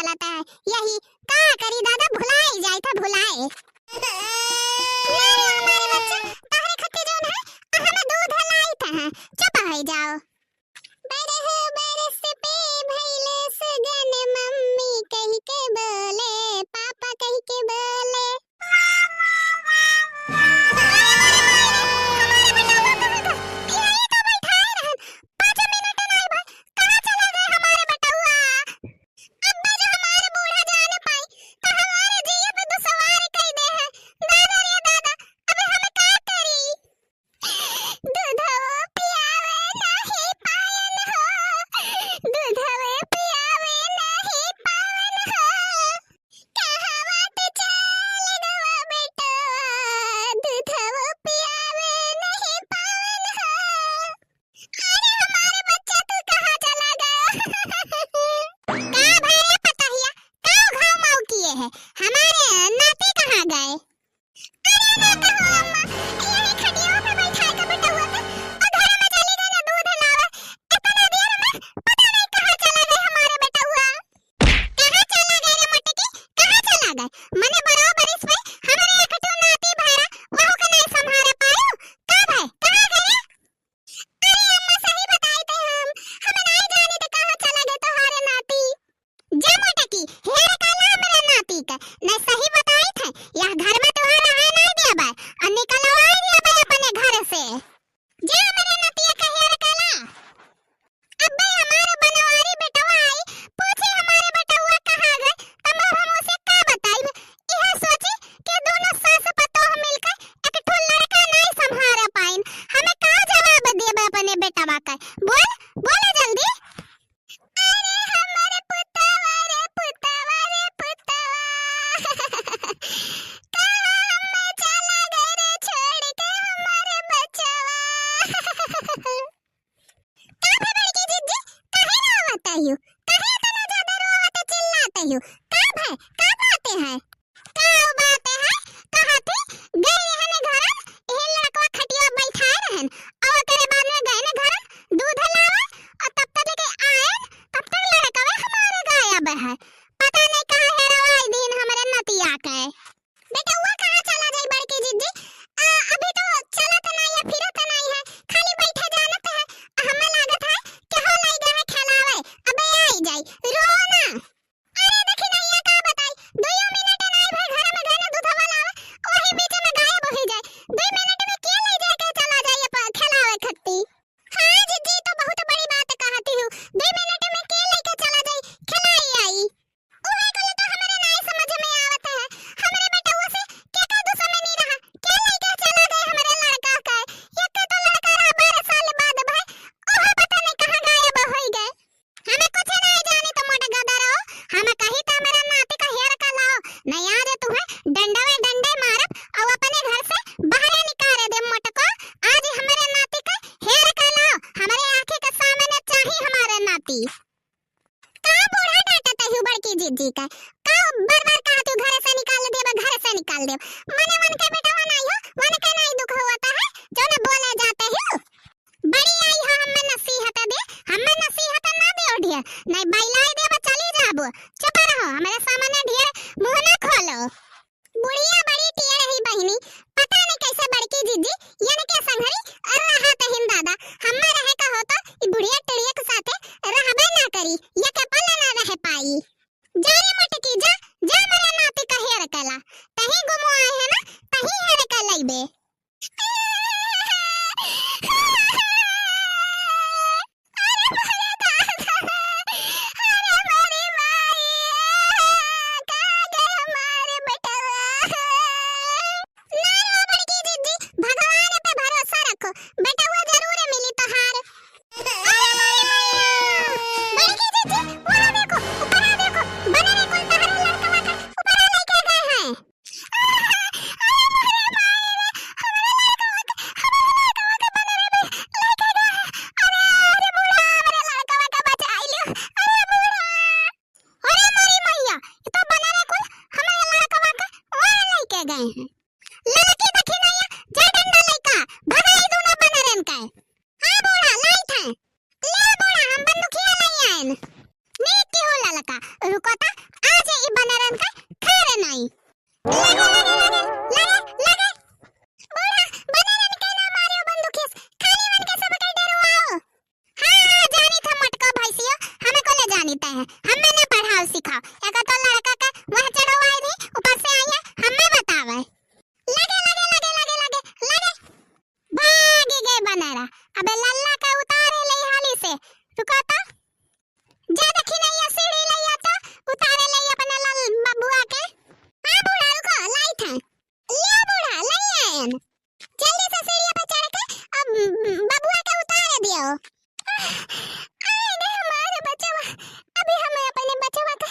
चलता है यही का करी दादा भुलाए जाए था भुलाए हमारे बच्चा तारे खत्ते जोन है हम दूध लाई था चुप हो जाओ बरस पे भइले सजन मम्मी कही के बोले पापा कही के बोले हमारे नाती कहाँ गए? अरे नाता हो अम्मा यही खटिया पे बैठा के बैठा हुआ था और घर में चली गई ना दूध लावा इतना देर में पता नहीं कहाँ चला गए हमारे बेटा हुआ कहाँ चला गए रे मटकी कहाँ चला गए मने बराबर इस पे हमारे एक तो नाती भारा वहु के नहीं संभाल पायो कब है कहाँ गए? अरे अम्मा सही बताई थे हम नहीं जाने तो कहाँ चला गए तुम्हारे नाती जा मटकी हेर काला मेरे नाती का मैं सही बताई थे यह घर में तुम्हारा है नहीं दिया बा और निकलवाई दिया बा अपने घर से जा मेरे नतिया का हेर काला अब भाई हमारे बनवारी बेटवा आई पूछे हमारे बेटा हुआ कहाँ गए तब हम उसे क्या बताई यह सोची कि दोनों सास पतोह मिलकर एक ठो लड़का नहीं संभाल पाइन हमें का जवाब देबे अपने बेटवा का बोल जल्दी अरे हमारे पुतवा रे पुतवा रे पुतवा कहाँ हमें चला गए रे छोड़ के हमारे बचवा का बड़की जिज्जी काहे रोवत हो काहे इतना ज्यादा रोवत चिल्लाते हो का भाई का बातें हैं का बातें हैं कहाँ थे गए रहने घर ए लड़का खटिया बैठाए रहन और तेरे बाद में गए ना घर दूध लावा और तब तक लेके आए तब तक लड़का हमारे गायब है पता नहीं कहाँ है रवाई दिन हमारे नतिया के बेटा हुआ कहाँ चला गई बड़की जिज्जी अभी तो चलत नहीं है फिरत नहीं है खाली बैठे जानत है हमें लागत है कि हो लई गए है खिलावे अबे आई जाई रो ना अरे देखी नहीं है का बताई 2 मिनट नहीं भाई घर में गए ना दूध वाला वही बीच में गायब हो जाए 2 मिनट में के ले जाके चला जाए खिलावे खत्ती हां जिज्जी तो बहुत बड़ी बात कहती हूँ 2 मिनट में के लेके चला जाए खिलाई आई ओहे गले तो हमारे नहीं समझ में आवत है हमारे बेटा से के का दुश्मनी रहा के लेके चला गए हमारे लड़का का ये तो लड़का रहा 12 साल बाद भाई ओह पता नहीं कहां गायब हो गए हमें कुछ नहीं जाने तो मोटा गधा रहो हमें कही तो मेरा नाती का हेर का लाओ नहीं आ दे तुम्हें डंडा में डंडे मारब और अपने घर से बाहर निकाल दे मोटको आज हमारे नाती का हेर का लाओ हमारे आंखें के सामने चाहिए हमारा नाती का बूढ़ा डांटता है बड़की जिज्जी का बार-बार कहते हो घर से निकाल दे मने मन के बेटा नहीं हो मन के नहीं दुख होता है जो न बोले जाते हो बड़ी आई हो हमें नसीहत ना दे ओढ़िया नहीं बैलाई दे चली जाबो चुप रहो हमारे सामने ढेर मुंह ना खोलो बुढ़िया बड़ी टिया रही बहिनी पता नहीं कैसे बड़की जिज्जी यानी के संघरी रहा तहिन दादा हमें रहे का होता ई बुढ़िया टिड़िया के साथे रहबे ना करी या के पल ना रह पाई जा रे मटकी जा मेरे नाती का हेर कला तही गुमो आए है ना तही हेर का लइबे गए हैं लड़की देखी नहीं जा डंडा लेका भगाई दो ना बनरन का हां बूढ़ा लाई था ले बूढ़ा हम बंदूकिया नहीं आएन नीति हो ललका रुको ता मिलते हैं, हमें ना पढ़ाओ सिखाओ। एक तो लड़का का वह चढ़वाई नहीं, ऊपर से आई है हमें बतावे। लगे लगे लगे लगे लगे लगे भागे गए बनारा। अबे लल्ला का उतारे ले हाली से, रुको तो जा देखी नहीं है सीढ़ी लइया तो उतारे ले अपने लाल बबुआ के। हां बूढ़ा रुको लाई था, ले बूढ़ा लइया जल्दी से सीढ़ी पे चढ़ के अब बबुआ के उतारे दियो। आए रे हमारे बचवा, अभी हमें अपने बचवा का